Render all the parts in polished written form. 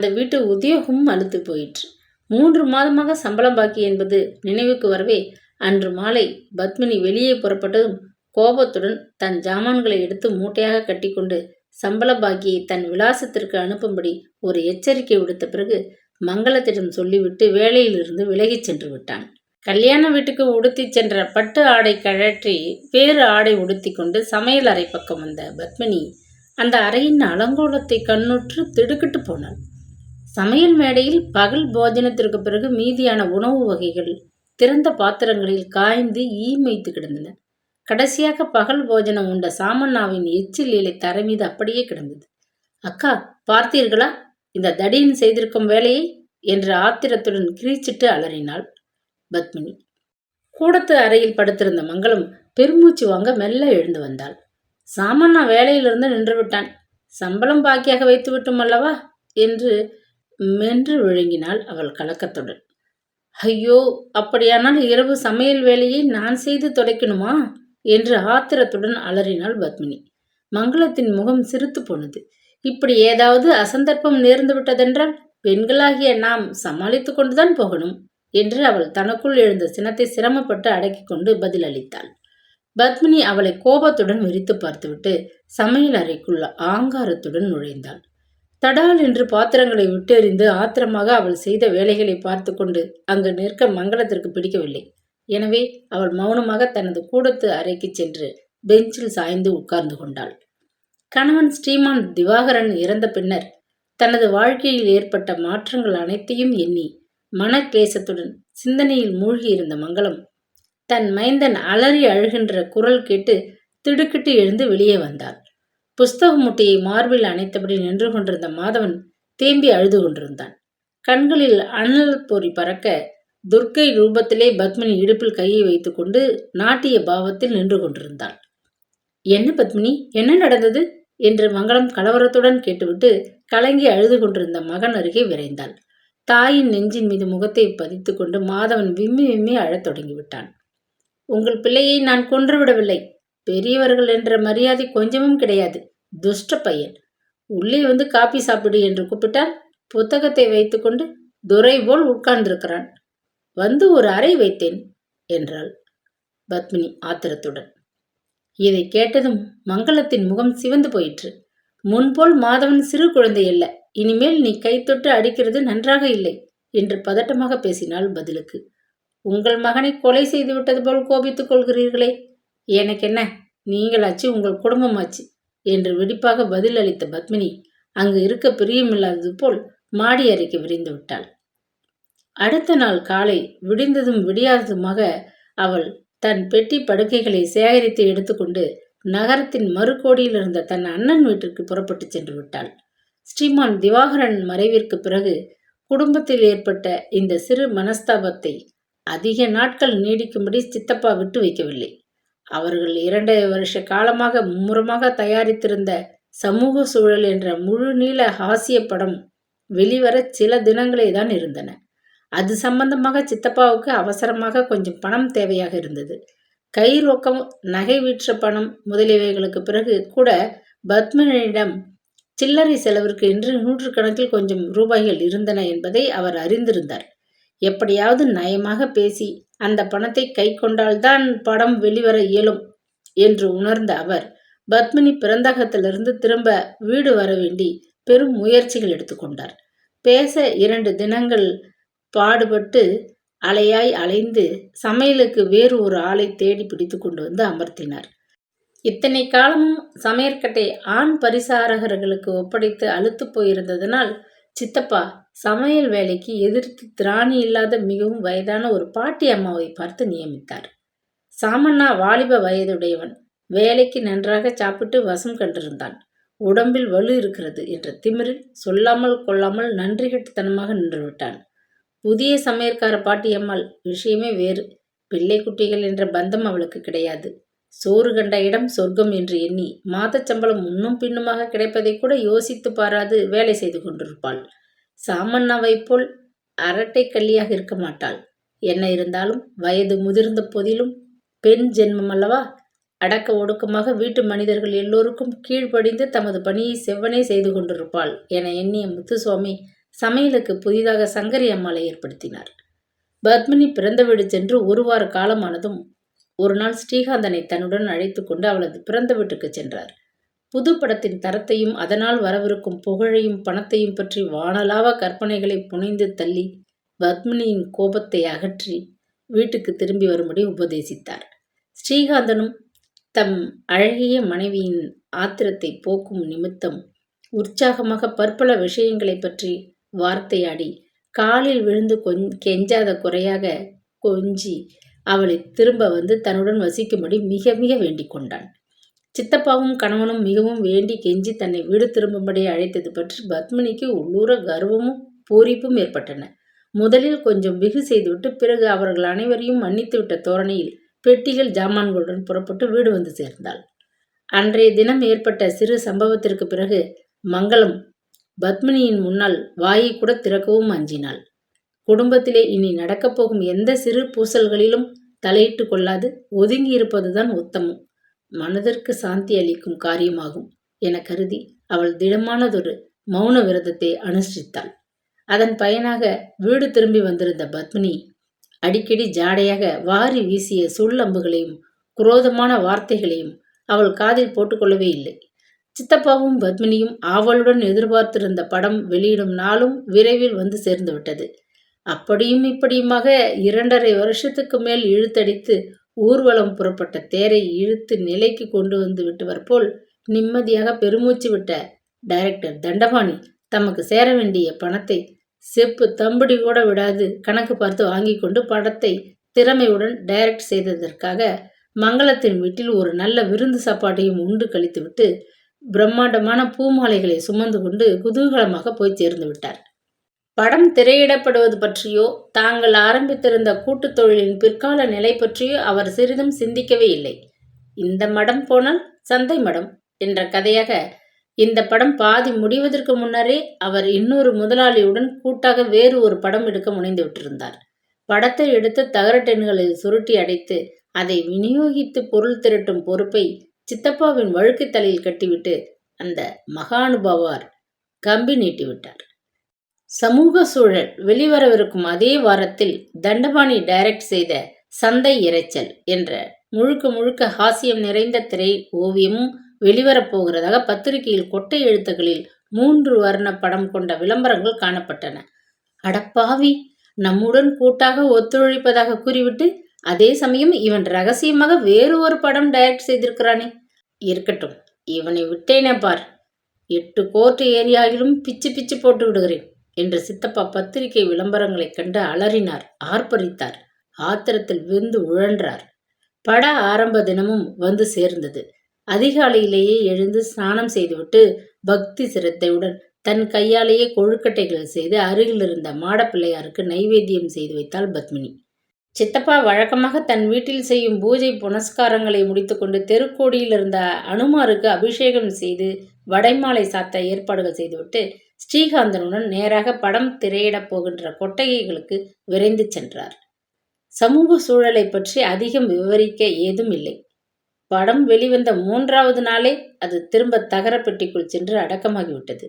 அந்த வீட்டு உத்தியோகமும் அலுத்து போயிற்று. 3 மாதமாக சம்பளம் பாக்கி என்பது நினைவுக்கு வரவே அன்று மாலை பத்மினி வெளியே புறப்பட்டதும் கோபத்துடன் தன் ஜாமான்களை எடுத்து மூட்டையாக கட்டிக்கொண்டு சம்பள பாக்கியை தன் விலாசத்திற்கு அனுப்பும்படி ஒரு எச்சரிக்கை விடுத்த பிறகு மங்களத்திடம் சொல்லிவிட்டு வேலையிலிருந்து விலகிச் சென்று விட்டான். கல்யாண வீட்டுக்கு உடுத்தி சென்ற பட்டு ஆடை கழற்றி வேறு ஆடை உடுத்தி கொண்டு சமையல் அறை பக்கம் வந்த பத்மினி அந்த அறையின் அலங்கோலத்தை கண்ணுற்று திடுக்கிட்டு போனாள். சமையல் மேடையில் பகல் போஜனத்திற்கு பிறகு மீதியான உணவு வகைகள் திறந்த பாத்திரங்களில் காய்ந்து ஈமைத்து கிடந்தன. கடைசியாக பகல் போஜனம் உண்ட சாமண்ணாவின் எச்சில் இலை தரை மீது அப்படியே கிடந்தது. அக்கா, பார்த்தீர்களா இந்த தடியன் செய்திருக்கும் வேலையை என்று ஆத்திரத்துடன் கிரீச்சிட்டு அலறினாள் பத்மினி. கூடத்து அறையில் படுத்திருந்த மங்களம் பெருமூச்சு வாங்க மெல்ல எழுந்து வந்தாள். சாமண்ணா வேலையிலிருந்து நின்று விட்டான், சம்பளம் பாக்கியாக வைத்து விட்டோம் அல்லவா என்று மென்று விழுங்கினாள் அவள் கலக்கத்துடன். ஐயோ, அப்படியானால் இரவு சமையல் வேலையை நான் செய்து தொலைக்கணுமா என்று ஆத்திரத்துடன் அலறினாள் பத்மினி. மங்களத்தின் முகம் சிரித்து போனது. இப்படி ஏதாவது அசந்தர்ப்பம் நேர்ந்து விட்டதென்றால் பெண்களாகிய நாம் சமாளித்து கொண்டுதான் போகணும் என்று அவள் தனக்குள் எழுந்த சினத்தை சிரமப்பட்டு அடக்கி கொண்டு பதில் அளித்தாள். பத்மினி அவளை கோபத்துடன் விரித்து பார்த்துவிட்டு சமையல் அறைக்குள்ள ஆங்காரத்துடன் நுழைந்தாள். தடால் என்று பாத்திரங்களை விட்டெறிந்து ஆத்திரமாக அவள் செய்த வேலைகளை பார்த்து கொண்டு அங்கு நிற்க மங்களத்திற்கு பிடிக்கவில்லை. எனவே அவள் மௌனமாக தனது கூடத்து அறைக்கு சென்று பெஞ்சில் சாய்ந்து உட்கார்ந்து கொண்டாள். கணவன் ஸ்ரீமான் திவாகரன் இறந்த பின்னர் தனது வாழ்க்கையில் ஏற்பட்ட மாற்றங்கள் அனைத்தையும் எண்ணி மனக்லேசத்துடன் சிந்தனையில் மூழ்கியிருந்த மங்களம் தன் மைந்தன் அலறி அழுகின்ற குரல் கேட்டு திடுக்கிட்டு எழுந்து வெளியே வந்தாள். புஸ்தக முட்டையை மார்பில் அணைத்தபடி நின்று கொண்டிருந்த மாதவன் தேம்பி அழுது கொண்டிருந்தான். கண்களில் அனல் பொறி பறக்க துர்க்கை ரூபத்திலே பத்மினி இடுப்பில் கையை வைத்துக்கொண்டு நாட்டிய பாவத்தில் நின்று கொண்டிருந்தாள். என்ன பத்மினி, என்ன நடந்தது என்று மங்களம் கலவரத்துடன் கேட்டுவிட்டு கலங்கி அழுது கொண்டிருந்த மகன் அருகே விரைந்தாள். தாயின் நெஞ்சின் மீது முகத்தை பதித்து கொண்டு மாதவன் விம்மி விம்மி அழத் தொடங்கிவிட்டான். உங்கள் பிள்ளையை நான் கொன்றுவிடவில்லை. பெரியவர்கள் என்ற மரியாதை கொஞ்சமும் கிடையாது. துஷ்ட பையன். உள்ளே வந்து காப்பி சாப்பிடு என்று கூப்பிட்டால் புத்தகத்தை வைத்துக்கொண்டு துரை போல் உட்கார்ந்திருக்கிறான். வந்து ஒரு அறை வைத்தேன் என்றாள் பத்மினி ஆத்திரத்துடன். இதை கேட்டதும் மங்களத்தின் முகம் சிவந்து போயிற்று. முன்போல் மாதவன் சிறு குழந்தை அல்ல. இனிமேல் நீ கை தொட்டு அடிக்கிறது நன்றாக இல்லை என்று பதட்டமாக பேசினாள் பதிலுக்கு. உங்கள் மகனை கொலை செய்து விட்டது போல் கோபித்துக் கொள்கிறீர்களே, எனக்கென்ன, நீங்களாச்சு உங்கள் குடும்பமாச்சு என்று வெடிப்பாக பதில் அளித்த பத்மினி அங்கு இருக்க பிரியமில்லாதது போல் மாடி அறைக்கு விரைந்து விட்டாள். அடுத்த நாள் காலை விடிந்ததும் விடியாததுமாக அவள் தன் பெட்டி படுக்கைகளை சேகரித்து எடுத்துக்கொண்டு நகரத்தின் மறுகோடியில் இருந்த தன் அண்ணன் வீட்டிற்கு புறப்பட்டு சென்று விட்டாள். ஸ்ரீமான் திவாகரன் மறைவிற்கு பிறகு குடும்பத்தில் ஏற்பட்ட இந்த சிறு மனஸ்தாபத்தை அதிக நாட்கள் நீடிக்கும்படி சித்தப்பா விட்டு வைக்கவில்லை. அவர்கள் 2 வருஷ காலமாக மும்முரமாக தயாரித்திருந்த சமூக சூழல் என்ற முழு நீள ஹாசிய படம் வெளிவர சில தினங்களே தான் இருந்தன. அது சம்பந்தமாக சித்தப்பாவுக்கு அவசரமாக கொஞ்சம் பணம் தேவையாக இருந்தது. கை ரொக்கம், நகை வீற்ற பணம் முதலியவைகளுக்கு பிறகு கூட பத்மினியிடம் சில்லறை செலவிற்கு என்று 100 கணக்கில் கொஞ்சம் ரூபாய்கள் இருந்தன என்பதை அவர் அறிந்திருந்தார். எப்படியாவது நயமாக பேசி அந்த பணத்தை கை கொண்டால்தான் படம் வெளிவர இயலும் என்று உணர்ந்த அவர் பத்மினி பிறந்தகத்திலிருந்து திரும்ப வீடு வர வேண்டி பெரும் முயற்சிகள் எடுத்துக்கொண்டார். பேச 2 தினங்கள் பாடுபட்டு அலையாய் அலைந்து சமையலுக்கு வேறு ஒரு ஆளை தேடி பிடித்து கொண்டு வந்து அமர்த்தினார். இத்தனை காலமும் சமையற்கட்டை ஆண் பரிசாரகர்களுக்கு ஒப்படைத்து அலுத்து போயிருந்ததனால் சித்தப்பா சமையல் வேலைக்கு எதிர்த்து திராணி இல்லாத மிகவும் வயதான ஒரு பாட்டி அம்மாவை பார்த்து நியமித்தார். சாமண்ணா வாலிப வயதுடையவன். வேலைக்கு நன்றாக சாப்பிட்டு வசம் கண்டிருந்தான். உடம்பில் வலு இருக்கிறது என்ற திமிரில் சொல்லாமல் கொள்ளாமல் நன்றி கெட்டுத்தனமாக நின்றுவிட்டான். புதிய சமையற்கார பாட்டியம்மாள் விஷயமே வேறு. பிள்ளை குட்டிகள் என்ற பந்தம் அவளுக்கு கிடையாது. சோறு கண்ட இடம் சொர்க்கம் என்று எண்ணி மாதச்சம்பளம் முன்னும் பின்னுமாக கிடைப்பதை கூட யோசித்து பாராது வேலை செய்து கொண்டிருப்பாள். சாமண்ணாவை போல் அரட்டை கல்லியாக இருக்க மாட்டாள். என்ன இருந்தாலும் வயது முதிர்ந்த போதிலும் பெண் ஜென்மம் அல்லவா? அடக்க ஒடுக்கமாக வீட்டு மனிதர்கள் எல்லோருக்கும் கீழ்ப்படிந்து தமது பணியை செவ்வனே செய்து கொண்டிருப்பாள் என எண்ணிய முத்துசுவாமி சமையலுக்கு புதிதாக சங்கரி அம்மாளை ஏற்படுத்தினார். பத்மினி பிறந்த வீடு சென்று ஒரு வார காலமானதும் ஒரு நாள் ஸ்ரீகாந்தனை தன்னுடன் அழைத்து கொண்டு அவளது பிறந்த வீட்டுக்கு சென்றார். புது படத்தின் தரத்தையும் அதனால் வரவிருக்கும் புகழையும் பணத்தையும் பற்றி வானலாவ கற்பனைகளை புனைந்து தள்ளி பத்மினியின் கோபத்தை அகற்றி வீட்டுக்கு திரும்பி வரும்படி உபதேசித்தார். ஸ்ரீகாந்தனும் தம் அழகிய மனைவியின் ஆத்திரத்தை போக்கும் நிமித்தம் உற்சாகமாக பற்பல விஷயங்களை பற்றி வார்த்தையாடி காலில் விழுந்து கெஞ்சாத குறையாக கொஞ்சி அவளை திரும்ப வந்து தன்னுடன் வசிக்கும்படி மிக மிக வேண்டிக் கொண்டான். சித்தப்பாவும் கணவனும் மிகவும் வேண்டி கெஞ்சி தன்னை வீடு திரும்பும்படி அழைத்தது பற்றி பத்மினிக்கு உள்ளூர கர்வமும் பூரிப்பும் ஏற்பட்டன. முதலில் கொஞ்சம் பிகு செய்துவிட்டு பிறகு அவர்கள் அனைவரையும் மன்னித்துவிட்ட தோரணையில் பெட்டிகள் ஜாமான்களுடன் புறப்பட்டு வீடு வந்து சேர்ந்தாள். அன்றைய தினம் ஏற்பட்ட சிறு சம்பவத்திற்கு பிறகு மங்களம் பத்மினியின் முன்னால் வாயை கூட திறக்கவும் அஞ்சினாள். குடும்பத்திலே இனி நடக்கப் போகும் எந்த சிறு பூசல்களிலும் தலையிட்டு கொள்ளாது ஒதுங்கி இருப்பதுதான் உத்தமம், மனதிற்கு சாந்தி அளிக்கும் காரியமாகும் என கருதி அவள் திடமானதொரு மௌன விரதத்தை அனுஷ்டித்தாள். அதன் பயனாக வீடு திரும்பி வந்திருந்த பத்மினி அடிக்கடி ஜாடையாக வாரி வீசிய சொல்லம்புகளையும் குரோதமான வார்த்தைகளையும் அவள் காதில் போட்டுக்கொள்ளவே இல்லை. சித்தப்பாவும் பத்மினியும் ஆவலுடன் எதிர்பார்த்திருந்த படம் வெளியிடும் நாளும் விரைவில் வந்து சேர்ந்து விட்டது. அப்படியும் இப்படியுமாக 2.5 வருஷத்துக்கு மேல் இழுத்தடித்து ஊர்வலம் புறப்பட்ட தேரை இழுத்து நிலைக்கு கொண்டு வந்து விட்டவர் போல் நிம்மதியாக பெருமூச்சு விட்ட டைரக்டர் தண்டபாணி தமக்கு சேர வேண்டிய பணத்தை செப்பு தம்படி கூட விடாது கணக்கு பார்த்து வாங்கி கொண்டு படத்தை திறமையுடன் டைரக்ட் செய்ததற்காக மங்களத்தின் வீட்டில் ஒரு நல்ல விருந்து சாப்பாட்டையும் உண்டு கழித்துவிட்டு பிரம்மாண்டமான பூமாலைகளை சுமந்து கொண்டு குதூகலமாக போய் சேர்ந்து விட்டார். படம் திரையிடப்படுவது பற்றியோ தாங்கள் ஆரம்பித்திருந்த கூட்டுத் தொழிலின் பிற்கால நிலை பற்றியோ அவர் சிறிதும் சிந்திக்கவே இல்லை. இந்த மடம் போனால் சந்தை மடம் என்ற கதையாக இந்த படம் பாதி முடிவதற்கு முன்னரே அவர் இன்னொரு முதலாளியுடன் கூட்டாக வேறு ஒரு படம் எடுக்க முனைந்து விட்டிருந்தார். படத்தை எடுத்து தகரட்டெண்களில் சுருட்டி அடைத்து அதை விநியோகித்து பொருள் திரட்டும் பொறுப்பை சித்தப்பாவின் வழுக்கை தலையில் கட்டிவிட்டு அந்த மகானுபாவார் கம்பி நீட்டிவிட்டார். சமூக சூழல் வெளிவரவிருக்கும் அதே வாரத்தில் தண்டபாணி டைரக்ட் செய்த சந்தை இரைச்சல் என்ற முழுக்க முழுக்க ஹாஸ்யம் நிறைந்த திரை ஓவியமும் வெளிவரப்போகிறதாக பத்திரிகையில் கொட்டை எழுத்துக்களில் 3 வர்ண படம் கொண்ட விளம்பரங்கள் காணப்பட்டன. அடப்பாவி, நம்முடன் கூட்டாக ஒத்துழைப்பதாக கூறிவிட்டு அதே சமயம் இவன் ரகசியமாக வேறு ஒரு படம் டைரக்ட் செய்திருக்கிறானே. இருக்கட்டும், இவனை விட்டேனே பார், 8 கோர்ட் ஏரியாவிலும் பிச்சு பிச்சு போட்டு விடுகிறேன் என்று சித்தப்பா பத்திரிகை விளம்பரங்களைக் கண்டு அலறினார், ஆர்ப்பரித்தார், ஆத்திரத்தில் வெந்து உழன்றார். பட ஆரம்ப தினமும் வந்து சேர்ந்தது. அதிகாலையிலேயே எழுந்து ஸ்நானம் செய்துவிட்டு பக்தி சிரத்தையுடன் தன் கையாலேயே கொழுக்கட்டைகள் செய்து அருகில் இருந்த மாடப்பிள்ளையாருக்கு நைவேத்தியம் செய்து வைத்தாள் பத்மினி. சித்தப்பா வழக்கமாக தன் வீட்டில் செய்யும் பூஜை புனஸ்காரங்களை முடித்துக்கொண்டு தெருக்கோடியில் இருந்த அனுமாருக்கு அபிஷேகம் செய்து வடைமாலை சாத்த ஏற்பாடுகள் செய்துவிட்டு ஸ்ரீகாந்தனுடன் நேராக படம் திரையிடப் போகின்ற கொட்டகைகளுக்கு விரைந்து சென்றார். சமூக சூழலை பற்றி அதிகம் விவரிக்க ஏதும் இல்லை. படம் வெளிவந்த 3வது நாளே அது திரும்ப தகரப்பெட்டிக்குள் சென்று அடக்கமாகிவிட்டது.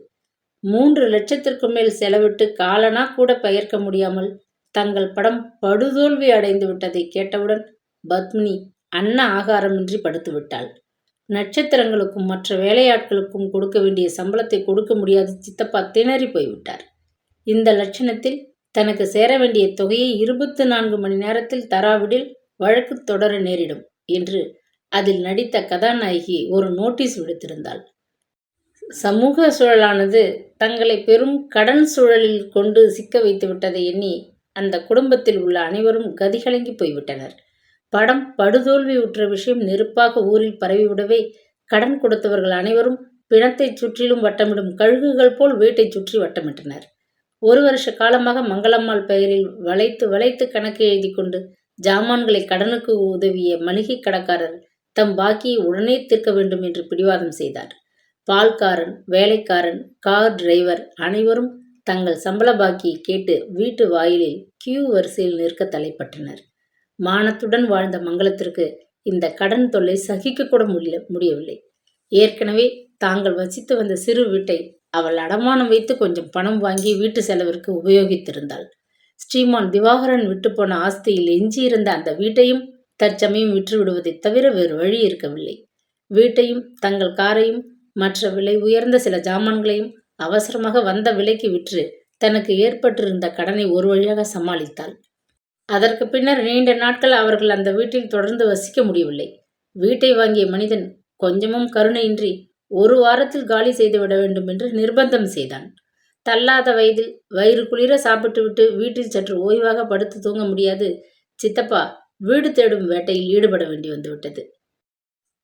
3 லட்சத்திற்கும் மேல் செலவிட்டு காலனா கூட பெயர்க்க முடியாமல் தங்கள் படம் படுதோல்வி அடைந்து விட்டதை கேட்டவுடன் பத்மினி அன்ன ஆகாரமின்றி படுத்து விட்டாள். நட்சத்திரங்களுக்கும் மற்ற வேலையாட்களுக்கும் கொடுக்க வேண்டிய சம்பளத்தை கொடுக்க முடியாத சித்தப்பா திணறி போய்விட்டார். இந்த லட்சணத்தில் தனக்கு சேர வேண்டிய தொகையை 24 மணி நேரத்தில் தராவிடில் வழக்கு தொடர நேரிடும் என்று அதில் நடித்த கதாநாயகி ஒரு நோட்டீஸ் விடுத்திருந்தாள். சமூக சூழலானது தங்களை பெரும் கடன் சூழலில் கொண்டு சிக்க வைத்து விட்டதை எண்ணி அந்த குடும்பத்தில் உள்ள அனைவரும் கதிகலங்கி போய்விட்டனர். படம் படுதோல்வி உற்ற விஷயம் நெருப்பாக ஊரில் பரவிவிடவே கடன் கொடுத்தவர்கள் அனைவரும் பிணத்தை சுற்றிலும் வட்டமிடும் கழுகுகள் போல் வீட்டை சுற்றி வட்டமிட்டனர். 1 வருஷ காலமாக மங்களம்மாள் பெயரில் வளைத்து வளைத்து கணக்கு எழுதி கொண்டு ஜாமான்களை கடனுக்கு உதவிய மளிகை கடைக்காரர் தம் பாக்கியை உடனே தீர்க்க வேண்டும் என்று பிடிவாதம் செய்தார். பால்காரன், வேலைக்காரன், கார் டிரைவர் அனைவரும் தங்கள் சம்பள பாக்கியை கேட்டு வீட்டு வாயிலில் கியூ வரிசையில் நிற்க தலைப்பட்டனர். மானத்துடன் வாழ்ந்த மங்களத்திற்கு இந்த கடன் தொல்லை சகிக்க கூட முடியவில்லை. ஏற்கனவே தாங்கள் வசித்து வந்த சிறு வீட்டை அவள் அடமானம் வைத்து கொஞ்சம் பணம் வாங்கி வீட்டு செலவிற்கு உபயோகித்திருந்தாள். ஸ்ரீமான் திவாகரன் விட்டுப்போன ஆஸ்தியில் எஞ்சியிருந்த அந்த வீட்டையும் தற்சமயம் விற்றுவிடுவதைத் தவிர வேறு வழி இருக்கவில்லை. வீட்டையும் தங்கள் காரையும் மற்ற விலை உயர்ந்த சில ஜாமான்களையும் அவசரமாக வந்த விலைக்கு விற்று தனக்கு ஏற்பட்டிருந்த கடனை ஒரு வழியாக சமாளித்தாள். அதற்கு பின்னர் நீண்ட நாட்கள் அவர்கள் அந்த வீட்டில் தொடர்ந்து வசிக்க முடியவில்லை. வீட்டை வாங்கிய மனிதன் கொஞ்சமும் கருணையின்றி ஒரு வாரத்தில் காலி செய்துவிட வேண்டும் என்று நிர்பந்தம் செய்தான். தள்ளாத வயதில் வயிறு குளிர சாப்பிட்டுவிட்டு வீட்டில் சற்று ஓய்வாக படுத்து தூங்க முடியாது சித்தப்பா வீடு தேடும் வேட்டையில் ஈடுபட வேண்டி வந்துவிட்டது.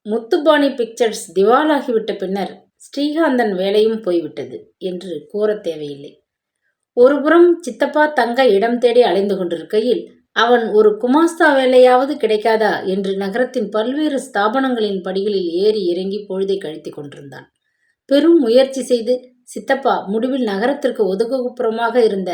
முத்துபாணி பிக்சர்ஸ் திவாலாகிவிட்ட பின்னர் ஸ்ரீகாந்தன் வேலையும் போய்விட்டது என்று கூற தேவையில்லை. ஒருபுறம் சித்தப்பா தங்க இடம் தேடி அலைந்து கொண்டிருக்கையில் அவன் ஒரு குமாஸ்தா வேலையாவது கிடைக்காதா என்று நகரத்தின் பல்வேறு ஸ்தாபனங்களின் படிகளில் ஏறி இறங்கி பொழுதை கழித்து கொண்டிருந்தான். பெரும் முயற்சி செய்து சித்தப்பா முடிவில் நகரத்திற்கு ஒதுக்குப்புறமாக இருந்த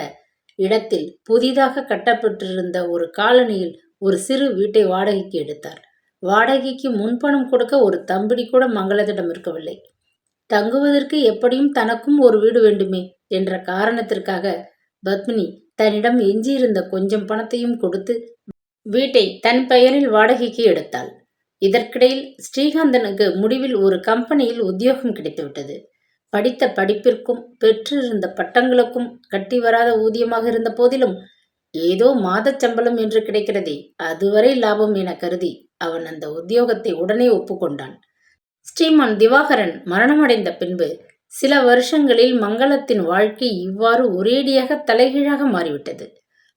இடத்தில் புதிதாக கட்டப்பட்டிருந்த ஒரு காலனியில் ஒரு சிறு வீட்டை வாடகைக்கு எடுத்தார். வாடகைக்கு முன்பணம் கொடுக்க ஒரு தம்பிடி கூட மங்களத்திடம் இருக்கவில்லை. தங்குவதற்கு எப்படியும் தனக்கும் ஒரு வீடு வேண்டுமே என்ற காரணத்திற்காக பத்மினி தன்னிடம் எஞ்சியிருந்த கொஞ்சம் பணத்தையும் கொடுத்து வீட்டை தன் பெயரில் வாடகைக்கு எடுத்தாள். இதற்கிடையில் ஸ்ரீகாந்தனுக்கு முடிவில் ஒரு கம்பெனியில் உத்தியோகம் கிடைத்துவிட்டது. படித்த படிப்பிற்கும் பெற்றிருந்த பட்டங்களுக்கும் கட்டி வராத ஊதியமாக இருந்த போதிலும் ஏதோ மாதச் சம்பளம் என்று கிடைக்கிறதே, அதுவரை லாபம் என கருதி அவன் அந்த உத்தியோகத்தை உடனே ஒப்புக்கொண்டான். ஸ்ரீமான் திவாகரன் மரணமடைந்த பின்பு சில வருஷங்களில் மங்களத்தின் வாழ்க்கை இவ்வாறு ஒரேடியாக தலைகீழாக மாறிவிட்டது.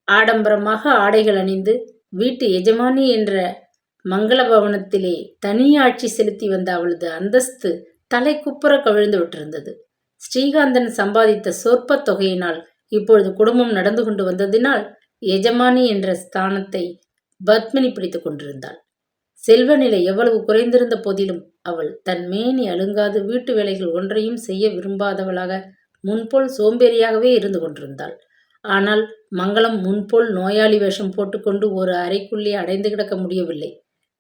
ஆடம்பரமாக ஆடைகள் அணிந்து வீட்டு எஜமானி என்ற மங்கள பவனத்திலே தனியாட்சி செலுத்தி வந்த அவளது அந்தஸ்து தலை குப்புற கவிழ்ந்து விட்டிருந்தது. ஸ்ரீகாந்தன் சம்பாதித்த சொற்ப தொகையினால் இப்பொழுது குடும்பம் நடந்து கொண்டு வந்ததினால் எஜமானி என்ற ஸ்தானத்தை பத்மினி பிடித்து கொண்டிருந்தாள். செல்வ நிலை எவ்வளவு குறைந்திருந்த போதிலும் அவள் தன் மேனி அழுங்காது வீட்டு வேலைகள் ஒன்றையும் செய்ய விரும்பாதவளாக முன்போல் சோம்பேறியாகவே இருந்து கொண்டிருந்தாள். ஆனால் மங்களம் முன்போல் நோயாளி வேஷம் போட்டுக்கொண்டு ஒரு அறைக்குள்ளே அடைந்து கிடக்க முடியவில்லை.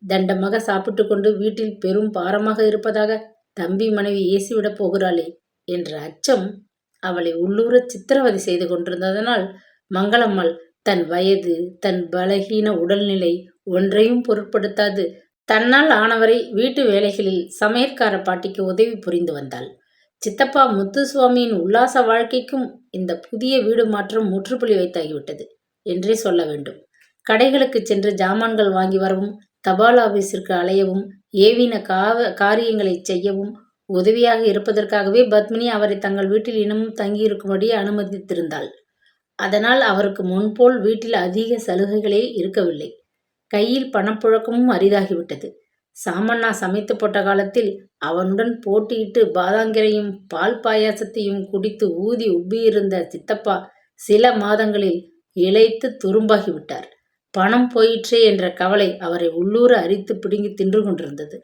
தண்டமாக சாப்பிட்டு கொண்டு வீட்டில் பெரும் பாரமாக இருப்பதாக தம்பி மனைவி ஏசிவிடப் போகிறாளே என்ற அச்சம் அவளை உள்ளூர சித்திரவதை செய்து கொண்டிருந்ததனால் மங்களம்மாள் தன் வயது தன் பலகீன உடல்நிலை ஒன்றையும் பொருட்படுத்தாது தன்னால் ஆனவரை வீட்டு வேலைகளில் சமையற்கார பாட்டிக்கு உதவி புரிந்து வந்தாள். சித்தப்பா முத்துசுவாமியின் உல்லாச வாழ்க்கைக்கும் இந்த புதிய வீடு மாற்றம் முற்றுப்புள்ளி வைத்தாகிவிட்டது என்றே சொல்ல வேண்டும். கடைகளுக்கு சென்று ஜாமான்கள் வாங்கி வரவும், தபால் ஆபீஸிற்கு அலையவும், ஏவின காரியங்களை செய்யவும் உதவியாக இருப்பதற்காகவே பத்மினி அவரை தங்கள் வீட்டில் இன்னமும் தங்கியிருக்கும்படி அனுமதித்திருந்தாள். அதனால் அவருக்கு முன்போல் வீட்டில் அதிக சலுகைகளே இருக்கவில்லை. கையில் பணப்புழக்கமும் அரிதாகிவிட்டது. சாமண்ணா சமைத்து போட்ட காலத்தில் அவனுடன் போட்டியிட்டு பாதாங்கரையும் பால் பாயாசத்தையும் குடித்து ஊதி உப்பியிருந்த சித்தப்பா சில மாதங்களில் இளைத்து துரும்பாகிவிட்டார். பணம் போயிற்றே என்ற கவலை அவரை உள்ளூர அரித்து பிடுங்கி தின்று கொண்டிருந்தது.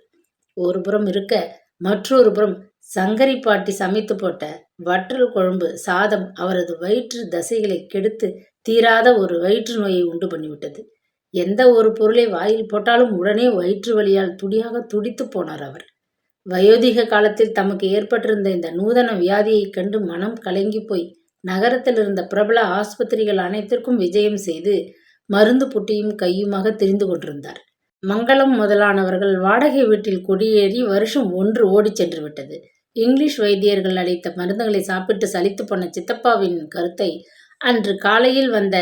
ஒரு புறம் இருக்க மற்றொரு புறம் சங்கரி பாட்டி சமைத்து போட்ட வற்றல் குழம்பு சாதம் அவரது வயிற்று தசைகளை கெடுத்து தீராத ஒரு வயிற்று நோயை உண்டு பண்ணிவிட்டது. எந்த ஒரு பொருளை வாயில் போட்டாலும் உடனே வயிற்று வலியால் துடியாக துடித்து போனார் அவர். வயோதிக காலத்தில் தமக்கு ஏற்பட்டிருந்த இந்த நூதன வியாதியைக் கண்டு மனம் கலங்கி போய் நகரத்தில் இருந்த பிரபல ஆஸ்பத்திரிகள் அனைத்திற்கும் விஜயம் செய்து மருந்து புட்டியும் கையுமாக திரிந்து கொண்டிருந்தார். மங்களம் முதலானவர்கள் வாடகை வீட்டில் குடியேறி வருஷம் 1 ஓடிச் சென்று விட்டது. இங்கிலீஷ் வைத்தியர்கள் அளித்த மருந்துகளை சாப்பிட்டு சலித்து போன சித்தப்பாவின் கருத்தை அன்று காலையில் வந்த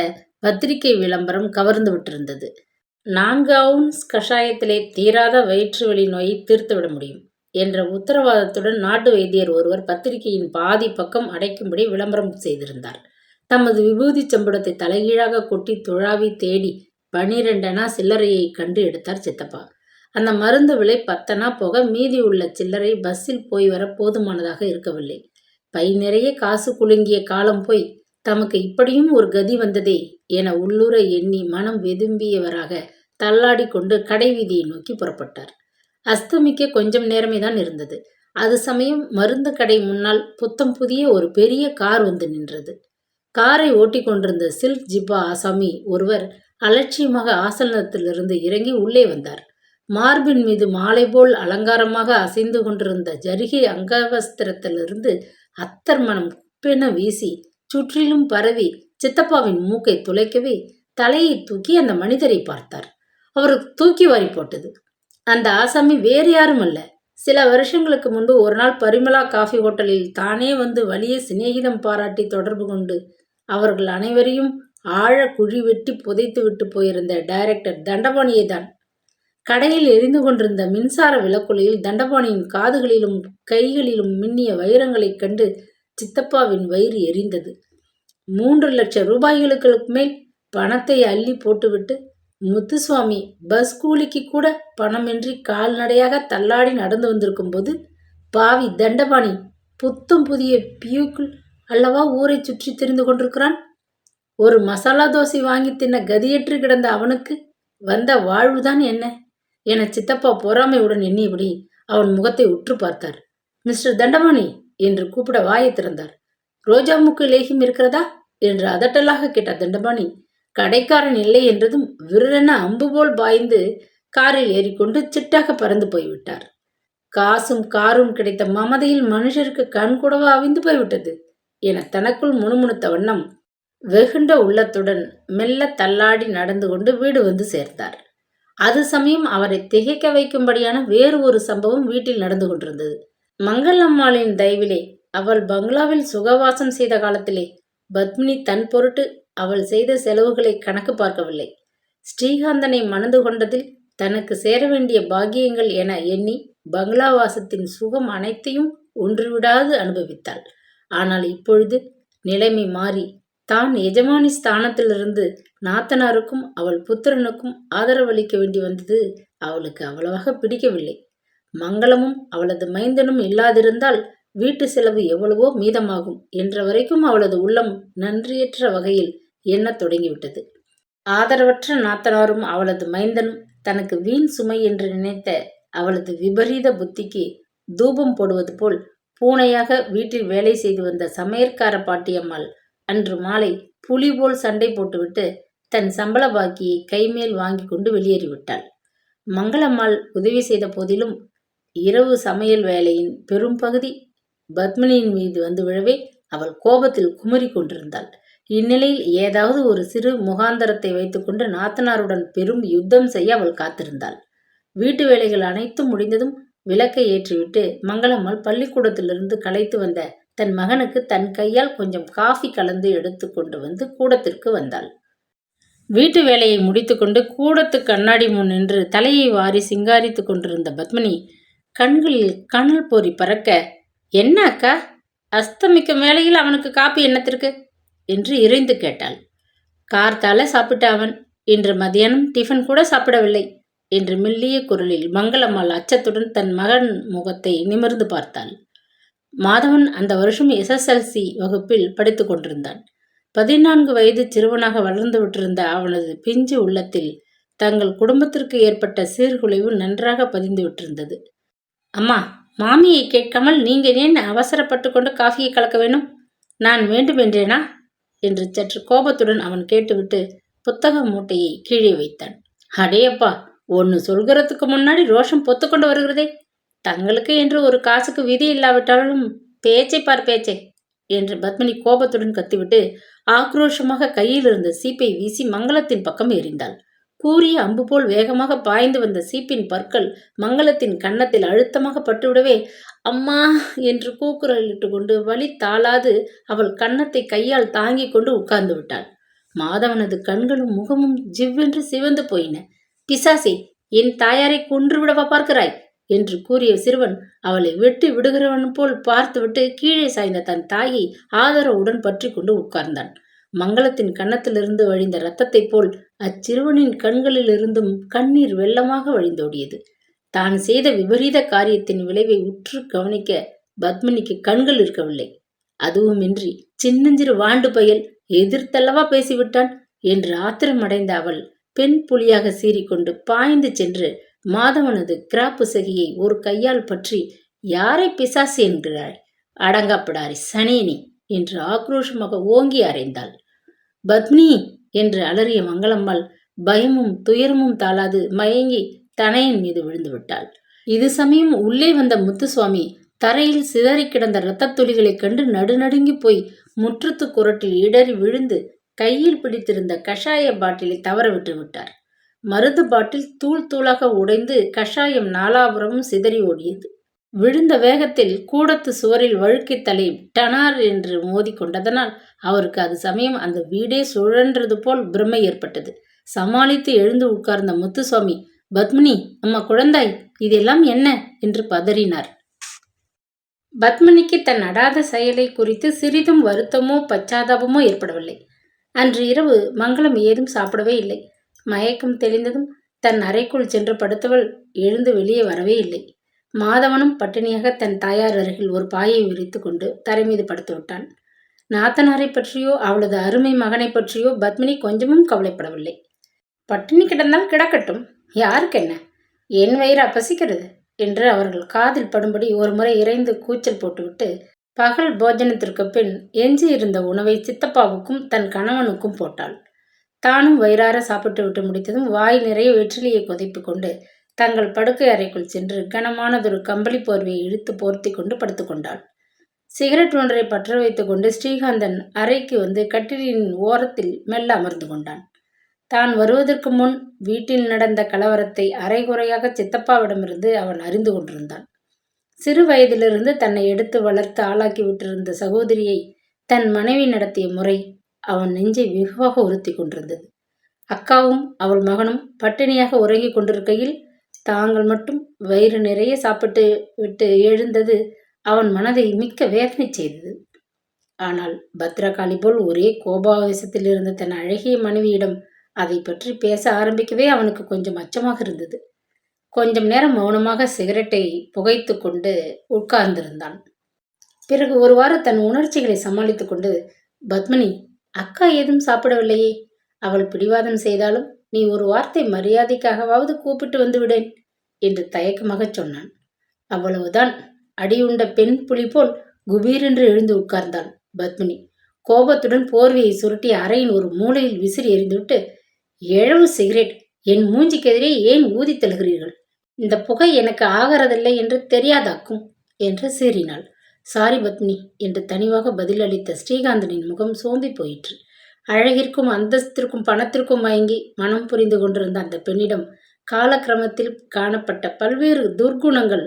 பத்திரிகை விளம்பரம் கவர்ந்து விட்டிருந்தது. 4 அவுன்ஸ் கஷாயத்திலே தீராத வயிற்று வலி நோயை தீர்த்துவிட முடியும் என்ற உத்தரவாதத்துடன் நாட்டு வைத்தியர் ஒருவர் பத்திரிகையின் பாதி பக்கம் அடைக்கும்படி விளம்பரம் செய்திருந்தார். தமது விபூதி சம்பளத்தை தலைகீழாக கொட்டி துழாவி தேடி 12 அணா சில்லறையை கண்டு எடுத்தார் சித்தப்பா. அந்த மருந்து விலை 10 அணா போக மீதி உள்ள சில்லறை பஸ்ஸில் போய் வர போதுமானதாக இருக்கவில்லை. பை நிறைய காசு குலுங்கிய காலம் போய் தமக்கு இப்படியும் ஒரு கதி வந்ததே என உள்ளூர எண்ணி மனம் வெதும்பியவராக தள்ளாடி கொண்டு கடை வீதியை நோக்கி புறப்பட்டார். அஸ்தமிக்க கொஞ்சம் நேரமே தான் இருந்தது. அது சமயம் மருந்து கடை முன்னால் புத்தம் புதிய ஒரு பெரிய கார் வந்து நின்றது. காரை ஓட்டி கொண்டிருந்த சில்க் ஜிப்பா ஆசாமி ஒருவர் அலட்சியமாக ஆசனத்திலிருந்து இறங்கி உள்ளே வந்தார். மார்பின் மீது மாலை போல் அலங்காரமாக அசைந்து கொண்டிருந்த ஜரிகை அங்கவஸ்திரத்திலிருந்து அத்தர் மனம் குப்பென வீசி சுற்றிலும் பரவி சித்தப்பாவின் மூக்கை துளைக்கவே தலையை தூக்கி அந்த மனிதரை பார்த்தார். அவருக்கு தூக்கி வாரி போட்டது. அந்த ஆசாமி வேறு யாரும் அல்ல. சில வருஷங்களுக்கு முன்பு ஒரு நாள் பரிமளா காஃபி ஹோட்டலில் தானே வந்து வலிய சிநேகிதம் பாராட்டி தொடர்பு கொண்டு அவர்கள் அனைவரையும் ஆழ குழி வெட்டி புதைத்து விட்டு போயிருந்த டைரக்டர் தண்டபாணியே தான். கடையில் எரிந்து கொண்டிருந்த மின்சார விளக்குலையில் தண்டபாணியின் காதுகளிலும் கைகளிலும் மின்னிய வைரங்களைக் கண்டு சித்தப்பாவின் வயிறு எரிந்தது. 3 லட்சம் ரூபாய்களுக்கு மேல் பணத்தை அள்ளி போட்டுவிட்டு முத்துசுவாமி பஸ் கூலிக்கு கூட பணமின்றி கால்நடையாக தள்ளாடி நடந்து வந்திருக்கும் போது பாவி தண்டபாணி புத்தம் புதிய பியூக்குள் அல்லவா ஊரை சுற்றி தெரிந்து கொண்டிருக்கிறான். ஒரு மசாலா தோசை வாங்கி தின்ன கதியற்று கிடந்த அவனுக்கு வந்த வாழ்வுதான் என்ன என சித்தப்பா பொறாமையுடன் எண்ணியபடி அவன் முகத்தை உற்று பார்த்தார். மிஸ்டர் தண்டபாணி என்று கூப்பிட வாயை திறந்தார். ரோஜா மூக்கு லேகியம் இருக்கிறதா என்று அதட்டலாக கேட்ட தண்டபாணி கடைக்காரன் இல்லை என்றதும் விருரென அம்பு போல் பாய்ந்து காரில் ஏறிக்கொண்டு சிட்டாக பறந்து போய்விட்டார். காசும் காரும் கிடைத்த மமதையில் மனுஷருக்கு கண் கூடவா அவிந்து போய்விட்டது என தனக்குள் முணுமுணுத்த வண்ணம் வெகுண்ட உள்ளத்துடன் மெல்ல தள்ளாடி நடந்து கொண்டு வீடு வந்து சேர்த்தார். அது சமயம் அவரை திகைக்க வைக்கும்படியான வேறு ஒரு சம்பவம் வீட்டில் நடந்து கொண்டிருந்தது. மங்களம்மாளின் தயவிலே அவள் பங்களாவில் சுகவாசம் செய்த காலத்திலே பத்மினி தன் பொருட்டு அவள் செய்த செலவுகளை கணக்கு பார்க்கவில்லை. ஸ்ரீகாந்தனை மணந்து கொண்டதில் தனக்கு சேர வேண்டிய பாக்கியங்கள் என எண்ணி பங்களாவாசத்தின் சுகம் அனைத்தையும் ஒன்றுவிடாது அனுபவித்தாள். ஆனால் இப்பொழுது நிலைமை மாறி தான் எஜமானி ஸ்தானத்திலிருந்து நாத்தனாருக்கும் அவள் புத்திரனுக்கும் ஆதரவளிக்க வேண்டி வந்தது அவளுக்கு அவ்வளவாக பிடிக்கவில்லை. மங்களமும் அவளது மைந்தனும் இல்லாதிருந்தால் வீட்டு செலவு எவ்வளவோ மீதமாகும் என்ற வரைக்கும் அவளது உள்ளம் நன்றியற்ற வகையில் எண்ணத் தொடங்கிவிட்டது. ஆதரவற்ற நாத்தனாரும் அவளது மைந்தனும் தனக்கு வீண் சுமை என்று நினைத்த அவளது விபரீத புத்திக்கு தூபம் போடுவது போல் பூனையாக வீட்டில் வேலை செய்து வந்த சமையற்கார பாட்டியம்மாள் அன்று மாலை புலி போல் சண்டை போட்டுவிட்டு தன் சம்பள பாக்கியை கைமேல் வாங்கி கொண்டு வெளியேறிவிட்டாள். மங்களம்மாள் உதவி செய்த போதிலும் இரவு சமையல் வேலையின் பெரும் பகுதி பத்மினியின் மீது வந்து விழவே அவள் கோபத்தில் குமரி கொண்டிருந்தாள். இந்நிலையில் ஏதாவது ஒரு சிறு முகாந்தரத்தை வைத்துக்கொண்டு நாத்தனாருடன் பெரும் யுத்தம் செய்ய அவள் காத்திருந்தாள். வீட்டு வேலைகள் அனைத்தும் முடிந்ததும் விளக்கை ஏற்றிவிட்டு மங்களம்மாள் பள்ளிக்கூடத்திலிருந்து களைத்து வந்த தன் மகனுக்கு தன் கையால் கொஞ்சம் காஃபி கலந்து எடுத்து கொண்டு வந்து கூடத்திற்கு வந்தாள். வீட்டு வேலையை முடித்துக்கொண்டு கூடத்து கண்ணாடி முன் நின்று தலையை வாரி சிங்காரித்து கொண்டிருந்த பத்மினி கண்களில் கனல் பொறி பறக்க, என்ன அக்கா, அஸ்தமிக்கும் வேளையில் அவனுக்கு காப்பி என்னத்திற்கு என்று இறைந்து கேட்டாள். கார்த்தால சாப்பிட்ட அவன் இன்று மதியானம் டிஃபன் கூட சாப்பிடவில்லை என்று மெல்லிய குரலில் மங்களம்மாள் அச்சத்துடன் தன் மகன் முகத்தை நிமிர்ந்து பார்த்தாள். மாதவன் அந்த வருஷம் SSLC வகுப்பில் படித்து கொண்டிருந்தான். 14 வயது சிறுவனாக வளர்ந்து விட்டிருந்த அவனது பிஞ்சு உள்ளத்தில் தங்கள் குடும்பத்திற்கு ஏற்பட்ட சீர்குலைவு நன்றாக பதிந்து விட்டிருந்தது. அம்மா, மாமியை கேட்காமல் நீங்கள் ஏன் அவசரப்பட்டு கொண்டு காஃபியை கலக்க வேணும்? நான் வேண்டுமென்றேனா என்று சற்று கோபத்துடன் அவன் கேட்டுவிட்டு புத்தக மூட்டையை கீழே வைத்தான். அடேயப்பா, ஒன்று சொல்கிறதுக்கு முன்னாடி ரோஷம் பொத்துக்கொண்டு வருகிறதே. தங்களுக்கு என்று ஒரு காசுக்கு விதி இல்லாவிட்டாலும் பேச்சை பார் பேச்சை என்று பத்மினி கோபத்துடன் கத்திவிட்டு ஆக்ரோஷமாக கையில் இருந்த சீப்பை வீசி மங்களத்தின் பக்கம் எறிந்தாள். கூறிய அம்பு போல் வேகமாக பாய்ந்து வந்த சீப்பின் பற்கள் மங்களத்தின் கன்னத்தில் அழுத்தமாக பட்டுவிடவே அம்மா என்று கூக்குரலிட்டு கொண்டு வலி தாளாது அவள் கன்னத்தை கையால் தாங்கி கொண்டு உட்கார்ந்து விட்டாள். மாதவனது கண்களும் முகமும் ஜிவ்வென்று சிவந்து போயின. பிசாசே, என் தாயாரை கொன்றுவிடவா பார்க்கிறாய் என்று கூறிய சிறுவன் அவளை வெட்டி விடுகிறவன் போல் பார்த்துவிட்டு கீழே சாய்ந்த தன் தாயை ஆதரவுடன் பற்றி கொண்டு உட்கார்ந்தான். மங்களத்தின் கன்னத்திலிருந்து வழிந்த இரத்தத்தைப் போல் அச்சிறுவனின் கண்களிலிருந்தும் கண்ணீர் வெள்ளமாக வழிந்தோடியது. தான் செய்த விபரீத காரியத்தின் விளைவை உற்று கவனிக்க பத்மினிக்கு கண்கள் இருக்கவில்லை. அதுவுமின்றி சின்னஞ்சிறு வாண்டு பயல் எதிர்த்தல்லவா பேசிவிட்டான் என்று ஆத்திரமடைந்த அவள் பெண் புலியாக சீறிக்கொண்டு பாய்ந்து சென்று மாதவனது கிராப்பு சகியை ஒரு கையால் பற்றி, யாரை பிசாசு என்கிறாய், அடங்காப்பிடாரி சனியனி என்று ஆக்ரோஷமாக ஓங்கி அறைந்தாள். பத்மினி என்று அலறிய மங்களம்மாள் பயமும் துயரமும் தாளாது மயங்கி தனையன் மீது விழுந்து விட்டாள். இது சமயம் உள்ளே வந்த முத்துசுவாமி தரையில் சிதறி கிடந்த இரத்தத் துளிகளைக் கண்டு நடுநடுங்கி போய் முற்றத்து குரட்டில் இடறி விழுந்து கையில் பிடித்திருந்த கஷாய பாட்டிலை தவற விட்டு விட்டார். மருந்து பாட்டில் தூள் தூளாக உடைந்து கஷாயம் நாலாபுரமும் சிதறி ஓடியது. விழுந்த வேகத்தில் கூடத்து சுவரில் வழுக்கி தலை டனார் என்று மோதி கொண்டதனால் அவருக்கு அது சமயம் அந்த வீடே சுழன்றது போல் பிரமை ஏற்பட்டது. சமாளித்து எழுந்து உட்கார்ந்த முத்துசுவாமி, பத்மினி, அம்மா குழந்தாய், இதெல்லாம் என்ன என்று பதறினார். பத்மினிக்கு தன் அடாத செயலை குறித்து சிறிதும் வருத்தமோ பச்சாதாபமோ ஏற்படவில்லை. அன்று இரவு மங்களம் ஏதும் சாப்பிடவே இல்லை. மயக்கம் தெளிந்ததும் தன் அறைக்குள் சென்று படுத்தவள் எழுந்து வெளியே வரவே இல்லை. மாதவனும் பட்டினியாக தன் தாயார் அருகில் ஒரு பாயை விரித்து கொண்டு தரை மீது படுத்து விட்டான். நாத்தனாரை பற்றியோ அவளது அருமை மகனை பற்றியோ பத்மினி கொஞ்சமும் கவலைப்படவில்லை. பட்டினி கிடந்தால் கிடக்கட்டும், யாருக்கென்ன, என் வயிறு பசிக்கிறது என்று அவர்கள் காதில் படும்படி ஒரு முறை இறைந்து கூச்சல் போட்டுவிட்டு பகல் போஜனத்திற்கு பின் எஞ்சி இருந்த உணவை சித்தப்பாவுக்கும் தன் கணவனுக்கும் போட்டாள். தானும் வயிறார சாப்பிட்டு விட்டு முடித்ததும் வாய் நிறைய வெற்றிலையை கொதைப்பு கொண்டு தங்கள் படுக்கை அறைக்குள் சென்று கனமானதொரு கம்பளி போர்வையை இழுத்து போர்த்தி கொண்டு படுத்துக்கொண்டாள். சிகரெட் ஒன்றை பற்ற வைத்து கொண்டு ஸ்ரீகாந்தன் அறைக்கு வந்து கட்டிலின் ஓரத்தில் மெல்ல அமர்ந்து கொண்டான். தான் வருவதற்கு முன் வீட்டில் நடந்த கலவரத்தை அரைகுறையாக சித்தப்பாவிடமிருந்து அவன் அறிந்து கொண்டிருந்தான். சிறு வயதிலிருந்து தன்னை எடுத்து வளர்த்து ஆளாக்கி விட்டிருந்த சகோதரியை தன் மனைவி நடத்திய முறை அவன் நெஞ்சை வெகுவாக உறுத்தி கொண்டிருந்தது. அக்காவும் அவள் மகனும் பட்டினியாக உறங்கி கொண்டிருக்கையில் தாங்கள் மட்டும் வயிறு நிறைய சாப்பிட்டு விட்டு எழுந்தது அவன் மனதை மிக்க வேதனை செய்தது. ஆனால் பத்ரகாளி போல் ஒரே கோபாவேசத்தில் இருந்த தன் அழகிய மனைவியிடம் அதை பற்றி பேச ஆரம்பிக்கவே அவனுக்கு கொஞ்சம் அச்சமாக இருந்தது. கொஞ்சம் நேரம் மௌனமாக சிகரெட்டை புகைத்து கொண்டு உட்கார்ந்திருந்தான். பிறகு ஒருவாறு தன் உணர்ச்சிகளை சமாளித்து கொண்டு, பத்மினி, அக்கா ஏதும் சாப்பிடவில்லையே, அவள் பிடிவாதம் செய்தாலும் நீ ஒரு வார்த்தை மரியாதைக்காகவாவது கூப்பிட்டு வந்து விடேன் என்று தயக்கமாக சொன்னான். அவ்வளவுதான். அடியுண்ட பெண் புலி போல் குபீரென்று எழுந்து உட்கார்ந்தாள் பத்மினி. கோபத்துடன் போர்வையை சுருட்டி அறையின் ஒரு மூலையில் விசிறி எறிந்துவிட்டு, எழவு சிகரெட் என் மூஞ்சிக்கெதிரே ஏன் ஊதி தழுகிறீர்கள்? இந்த புகை எனக்கு ஆகிறதில்லை என்று தெரியாதாக்கும் என்று சீறினாள். சாரி பத்மினி என்று தனிவாக பதிலளித்த ஸ்ரீகாந்தனின் முகம் சோம்பி போயிற்று. அழகிற்கும் அந்தஸ்திற்கும் பணத்திற்கும் மயங்கி மனம் புரிந்து கொண்டிருந்த அந்த பெண்ணிடம் காலக்கிரமத்தில் காணப்பட்ட பல்வேறு துர்க்குணங்கள்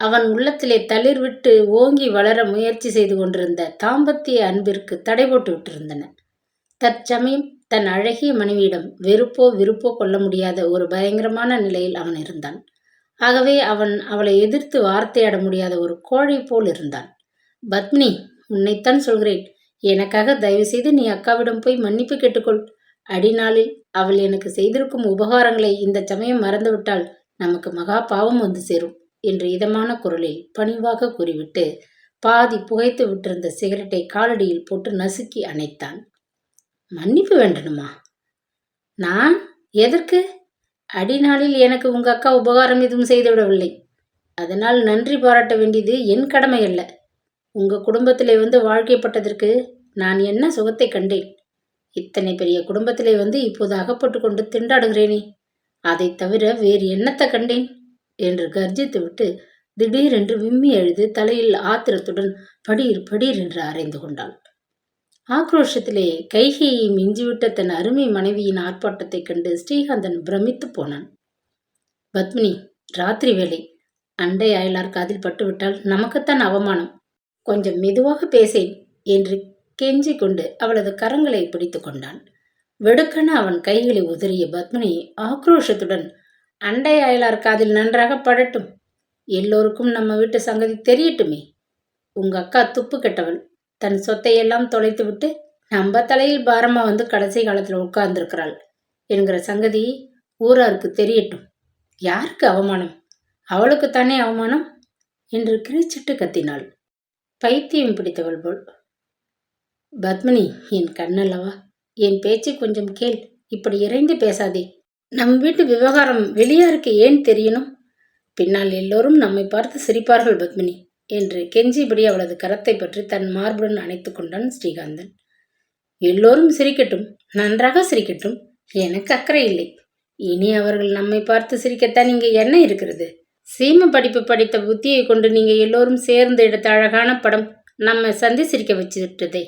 அவன் உள்ளத்திலே தளிர்விட்டு ஓங்கி வளர முயற்சி செய்து கொண்டிருந்த தாம்பத்திய அன்பிற்கு தடை போட்டு விட்டிருந்தன. தற்சமயம் தன் அழகிய மனைவியிடம் வெறுப்போ விருப்போ கொள்ள முடியாத ஒரு பயங்கரமான நிலையில் அவன் இருந்தான். ஆகவே அவன் அவளை எதிர்த்து வார்த்தையாட முடியாத ஒரு கோழை போல் இருந்தான். பத்மினி, உன்னைத்தான் சொல்கிறேன், எனக்காக தயவு செய்து நீ அக்காவிடம் போய் மன்னிப்பு கேட்டுக்கொள். அடிநாளில் அவள் எனக்கு செய்திருக்கும் உபகாரங்களை இந்த சமயம் மறந்துவிட்டால் நமக்கு மகா பாவம் வந்து சேரும் என்று இதமான குரலில் பணிவாக கூறிவிட்டு பாதி புகைத்து விட்டிருந்த சிகரெட்டை காலடியில் போட்டு நசுக்கி அணைத்தான். மன்னிப்பு வேண்டணுமா? நான் எதற்கு? அடிநாளில் எனக்கு உங்க அக்கா உபகாரம் எதுவும் செய்துவிடவில்லை. அதனால் நன்றி பாராட்ட வேண்டியது என் கடமை அல்ல. உங்க குடும்பத்திலே வந்து வாழ்க்கைப்பட்டதற்கு நான் என்ன சுகத்தை கண்டேன்? இத்தனை பெரிய குடும்பத்திலே வந்து இப்போது அகப்பட்டு கொண்டு திண்டாடுகிறேனே, அதை தவிர வேறு என்னத்தை கண்டேன் என்று கர்ஜித்து விட்டு திடீரென்று விம்மி எழுது தலையில் ஆத்திரத்துடன் படீர் படீர் என்று அரைந்து கொண்டாள். ஆக்ரோஷத்திலே கைகையை மிஞ்சிவிட்ட தன் அருமை மனைவியின் ஆர்ப்பாட்டத்தைக் கண்டு ஸ்ரீகாந்தன் பிரமித்து போனான். பத்மினி, ராத்திரி வேலை, அண்டை அயலார் காதில் பட்டுவிட்டால் நமக்குத்தான் அவமானம். கொஞ்சம் மெதுவாக பேசேன் என்று கெஞ்சி கொண்டு அவளது கரங்களை பிடித்து கொண்டான். வெடுக்கென அவன் கைகளை உதறிய பத்மினி ஆக்ரோஷத்துடன், அண்டை அயலார் காதில் நன்றாக படட்டும், எல்லோருக்கும் நம்ம வீட்டு சங்கதி தெரியட்டுமே. உங்க அக்கா துப்பு கெட்டவள், தன் சொத்தையெல்லாம் தொலைத்து விட்டு நம்ம தலையில் பாரமா வந்து கடைசி காலத்தில் உட்கார்ந்திருக்கிறாள் என்கிற சங்கதி ஊராருக்கு தெரியட்டும். யாருக்கு அவமானம்? அவளுக்குத்தானே அவமானம் என்று கிழிச்சிட்டு கத்தினாள், பைத்தியம் பிடித்தவள் போல். பத்மினி, என் கண்ணல்லவா, என் பேச்சை கொஞ்சம் கேள். இப்படி இறைந்து பேசாதே. நம் வீட்டு விவகாரம் வெளியாருக்கு ஏன் தெரியணும்? பின்னால் எல்லோரும் நம்மை பார்த்து சிரிப்பார்கள் பத்மினி என்று கெஞ்சிபடி அவளது கரத்தை பற்றி தன் மார்புடன் அணைத்து கொண்டான் ஸ்ரீகாந்தன். எல்லோரும் சிரிக்கட்டும், நன்றாக சிரிக்கட்டும், எனக்கு அக்கறை இல்லை. இனி அவர்கள் நம்மை பார்த்து சிரிக்கத்தான் இங்கே என்ன இருக்கிறது? சீம படிப்பு படித்த புத்தியை கொண்டு நீங்க எல்லோரும் சேர்ந்து எடுத்த அழகான படம் நம்ம சந்தி சிரிக்க வச்சுட்டதே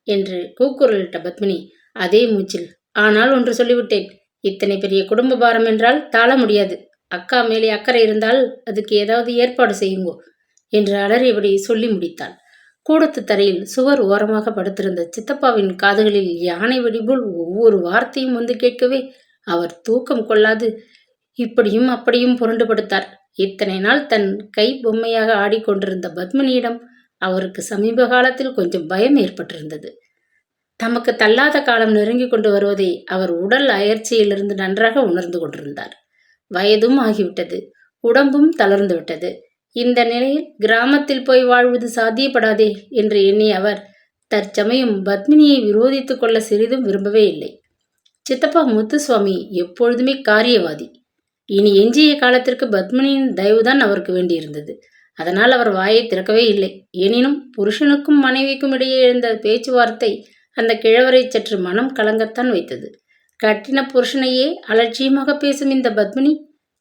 என்று கூக்குரலிட்ட பத்மினி அதே மூச்சில், ஆனால் ஒன்று சொல்லிவிட்டேன், இத்தனை பெரிய குடும்ப பாரம் என்றால் தாழ முடியாது. அக்கா மேலே அக்கறை இருந்தால் அதுக்கு ஏதாவது ஏற்பாடு செய்யுங்கோ என்று அலறியபடி சொல்லி முடித்தாள். கூடத்து தரையில் சுவர் ஓரமாக படுத்திருந்த சித்தப்பாவின் காதுகளில் யானை வெடிபோல் ஒவ்வொரு வார்த்தையும் வந்து கேட்கவே அவர் தூக்கம் கொள்ளாது இப்படியும் அப்படியும் புரண்டு படுத்தார். இத்தனை நாள் தன் கை பொம்மையாக ஆடிக்கொண்டிருந்த பத்மினியிடம் அவருக்கு சமீப காலத்தில் கொஞ்சம் பயம் ஏற்பட்டிருந்தது. தமக்கு தள்ளாத காலம் நெருங்கி கொண்டு வருவதை அவர் உடல் அயற்சியிலிருந்து நன்றாக உணர்ந்து கொண்டிருந்தார். வயதும் ஆகிவிட்டது, உடம்பும் தளர்ந்து விட்டது. இந்த நிலையில் கிராமத்தில் போய் வாழ்வது சாத்தியப்படாதே என்று எண்ணிய அவர் தற்சமயம் பத்மினியை விரோதித்துக் கொள்ள சிறிதும் விரும்பவே இல்லை. சித்தப்பா முத்துசுவாமி எப்பொழுதுமே காரியவாதி. இனி எஞ்சிய காலத்திற்கு பத்மினியின் தயவுதான் அவருக்கு வேண்டியிருந்தது. அதனால் அவர் வாயை திறக்கவே இல்லை. எனினும் புருஷனுக்கும் மனைவிக்கும் இடையே எழுந்த பேச்சுவார்த்தை அந்த கிழவரை சற்று மனம் கலங்கத்தான் வைத்தது. கட்டின புருஷனையே அலட்சியமாக பேசும் இந்த பத்மினி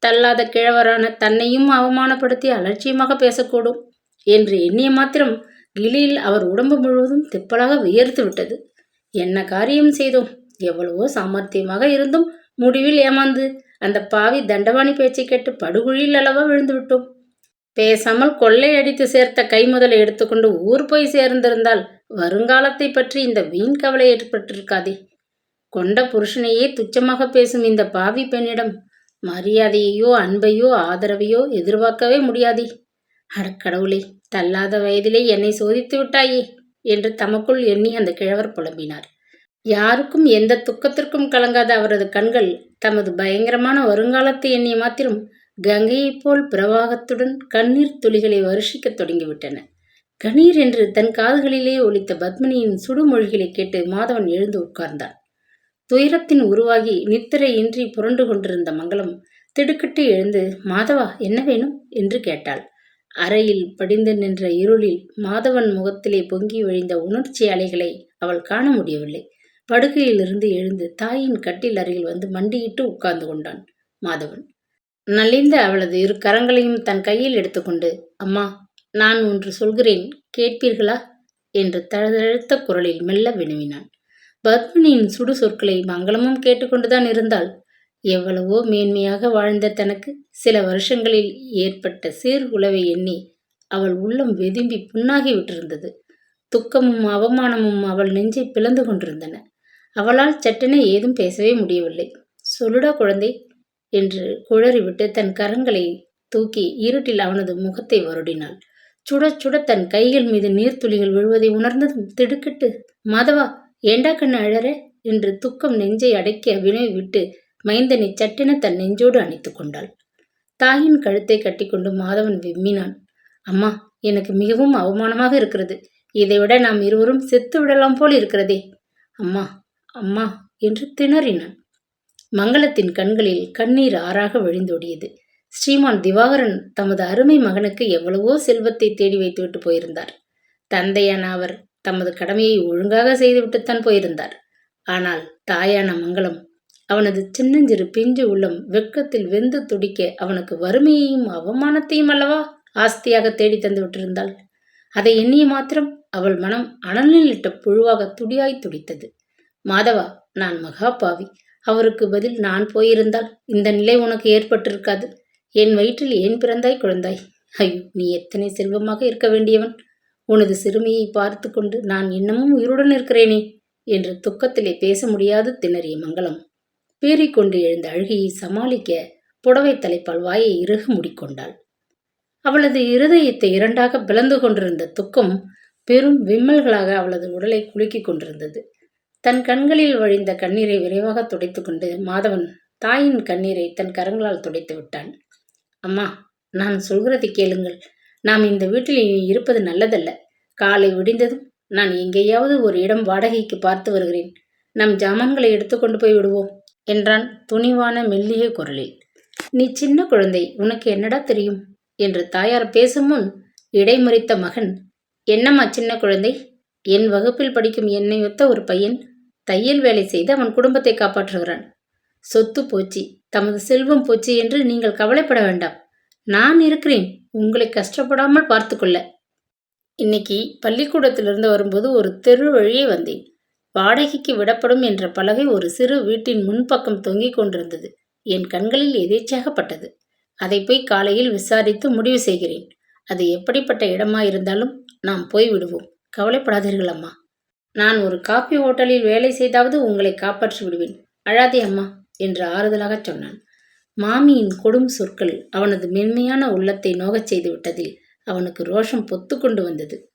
தள்ளாத கிழவரான தன்னையும் அவமானப்படுத்தி அலட்சியமாக பேசக்கூடும் என்று எண்ணிய மாத்திரம் கிளியில் அவர் உடம்பு முழுவதும் திப்பலாக வியர்த்து விட்டது. என்ன காரியம் செய்தோம்? எவ்வளவோ சாமர்த்தியமாக இருந்தும் முடிவில் ஏமாந்து அந்த பாவி தண்டவாணி பேச்சை கேட்டு படுகுழியில் அளவா விழுந்து விட்டோம். பேசாமல் கொள்ளை அடித்து சேர்த்த கை முதலை எடுத்துக்கொண்டு ஊர் போய் சேர்ந்திருந்தால் வருங்காலத்தை பற்றி இந்த வீண் கவலை ஏற்பட்டிருக்காதே. கொண்ட புருஷனையே துச்சமாக பேசும் இந்த பாவி பெண்ணிடம் மரியாதையையோ அன்பையோ ஆதரவையோ எதிர்பார்க்கவே முடியாதே. அடக்கடவுளே, தள்ளாத வயதிலே என்னை சோதித்து விட்டாயே என்று தமக்குள் எண்ணி அந்த கிழவர் புலம்பினார். யாருக்கும் எந்த துக்கத்திற்கும் கலங்காத அவரது கண்கள் தமது பயங்கரமான வருங்காலத்தை எண்ணிய மாத்திரம் கங்கையைப் போல் பிரவாகத்துடன் கண்ணீர் துளிகளை வருஷிக்கத் தொடங்கிவிட்டன. கணீர் என்று தன் காதுகளிலே ஒலித்த பத்மினியின் சுடுமொழிகளை கேட்டு மாதவன் எழுந்து உட்கார்ந்தான். துயரத்தின் உருவாகி நித்திரையின்றி புரண்டு கொண்டிருந்த மங்களம் திடுக்கிட்டு எழுந்து, மாதவா, என்ன வேணும் என்று கேட்டாள். அறையில் படிந்து நின்ற இருளில் மாதவன் முகத்திலே பொங்கி வழிந்த உணர்ச்சி அலைகளை அவள் காண முடியவில்லை. படுக்கையிலிருந்து எழுந்து தாயின் கட்டில் அருகில் வந்து மண்டியிட்டு உட்கார்ந்து கொண்டான் மாதவன். நலிந்த அவளது இரு கரங்களையும் தன் கையில் எடுத்துக்கொண்டு, அம்மா, நான் ஒன்று சொல்கிறேன், கேட்பீர்களா என்று தழுதழுத்த குரலில் மெல்ல வினவினான். பத்மினியின் சுடு சொற்களை மங்களமும் கேட்டுக்கொண்டுதான் இருந்தாள். எவ்வளவோ மேன்மையாக வாழ்ந்த தனக்கு சில வருஷங்களில் ஏற்பட்ட சீர்குலைவை எண்ணி அவள் உள்ளம் வெதும்பி புண்ணாகி விட்டிருந்தது. துக்கமும் அவமானமும் அவள் நெஞ்சை பிளந்து கொண்டிருந்தன. அவளால் சட்டென ஏதும் பேசவே முடியவில்லை. சொல்லுடா குழந்தை என்று குழறிவிட்டு தன் கரங்களை தூக்கி இருட்டில் அவனது முகத்தை வருடினாள். சுட சுட தன் கைகள் மீது நீர்த்துளிகள் விழுவதை உணர்ந்ததும் திடுக்கிட்டு, மாதவா, ஏண்டா கண்ணு அழற என்று துக்கம் நெஞ்சை அடைக்க வினவி விட்டு மைந்தனை சட்டென தன் நெஞ்சோடு அணைத்து கொண்டாள். தாயின் கழுத்தை கட்டிக்கொண்டு மாதவன் விம்மினான். அம்மா, எனக்கு மிகவும் அவமானமாக இருக்கிறது. இதைவிட நாம் இருவரும் செத்து விடலாம் போல் இருக்கிறதே. அம்மா, அம்மா என்று திணறினான். மங்களத்தின் கண்களில் கண்ணீர் ஆறாக வழிந்தோடியது. ஸ்ரீமான் திவாகரன் தமது அருமை மகனுக்கு எவ்வளவோ செல்வத்தை தேடி வைத்துவிட்டு போயிருந்தார். தந்தையான அவர் தமது கடமையை ஒழுங்காக செய்துவிட்டுத்தான் போயிருந்தார். ஆனால் தாயான மங்களம், அவனது சின்னஞ்சிறு பிஞ்சு உள்ளம் வெட்கத்தில் வெந்து துடிக்க அவனுக்கு வறுமையையும் அவமானத்தையும் அல்லவா ஆஸ்தியாக தேடி தந்து விட்டிருந்தாள். அதை எண்ணிய மாத்திரம் அவள் மனம் அனலில் இட்ட புழுவாக துடியாய் துடித்தது. மாதவா, நான் மகா பாவி. அவருக்கு பதில் நான் போயிருந்தால் இந்த நிலை உனக்கு ஏற்பட்டிருக்காது. என் வயிற்றில் ஏன் பிறந்தாய் குழந்தாய்? ஐயோ, நீ எத்தனை செல்வமாக இருக்க வேண்டியவன். உனது சிறுமியை பார்த்து கொண்டு நான் இன்னமும் உயிருடன் இருக்கிறேனே என்று துக்கத்திலே பேச முடியாது திணறிய மங்களம் பீறிக்கொண்டு எழுந்த அழுகையை சமாளிக்க புடவை தலைப்பால் வாயை இறுக மூடிக்கொண்டாள். அவளது இருதயத்தை இரண்டாக பிளந்து கொண்டிருந்த துக்கம் பெரும் விம்மல்களாக அவளது உடலை குலுக்கிக் கொண்டிருந்தது. தன் கண்களில் வழிந்த கண்ணீரை விரைவாக துடைத்து கொண்டு மாதவன் தாயின் கண்ணீரை தன் கரங்களால் துடைத்து விட்டான். அம்மா, நான் சொல்கிறதை கேளுங்கள். நாம் இந்த வீட்டில் இனி இருப்பது நல்லதல்ல. காலை விடிந்ததும் நான் எங்கேயாவது ஒரு இடம் வாடகைக்கு பார்த்து வருகிறேன். நம் ஜாமான்களை எடுத்துக்கொண்டு போய் விடுவோம் என்றான் துணிவான மெல்லிய குரலில். நீ சின்ன குழந்தை, உனக்கு என்னடா தெரியும் என்று தாயார் பேசும் முன் இடைமறித்த மகன், என்னம்மா சின்ன குழந்தை? என் வகுப்பில் படிக்கும் என்னை ஒத்த ஒரு பையன் தையல் வேலை செய்து அவன் குடும்பத்தை காப்பாற்றுகிறான். சொத்து போச்சு, தமது செல்வம் போச்சு என்று நீங்கள் கவலைப்பட வேண்டாம். நான் இருக்கிறேன், உங்களை கஷ்டப்படாமல் பார்த்துக்கொள்ள. இன்னைக்கு பள்ளிக்கூடத்திலிருந்து வரும்போது ஒரு தெரு வழியே வந்தேன். வாடகைக்கு விடப்படும் என்ற பலகை ஒரு சிறு வீட்டின் முன்பக்கம் தொங்கிக் கொண்டிருந்தது. என் கண்களில் எதேச்சாகப்பட்டது. அதை போய் காலையில் விசாரித்து முடிவு செய்கிறேன். அது எப்படிப்பட்ட இடமாயிருந்தாலும் நாம் போய் விடுவோம். கவலைப்படாதீர்கள் அம்மா. நான் ஒரு காபி ஹோட்டலில் வேலை செய்தாவது உங்களை காப்பாற்றி விடுவேன். அழாதே அம்மா என்று ஆறுதலாகச் சொன்னான். மாமியின் கொடும் சொற்கள் அவனது மென்மையான உள்ளத்தை நோகச் செய்து விட்டதில் அவனுக்கு ரோஷம் பொத்து கொண்டு வந்தது.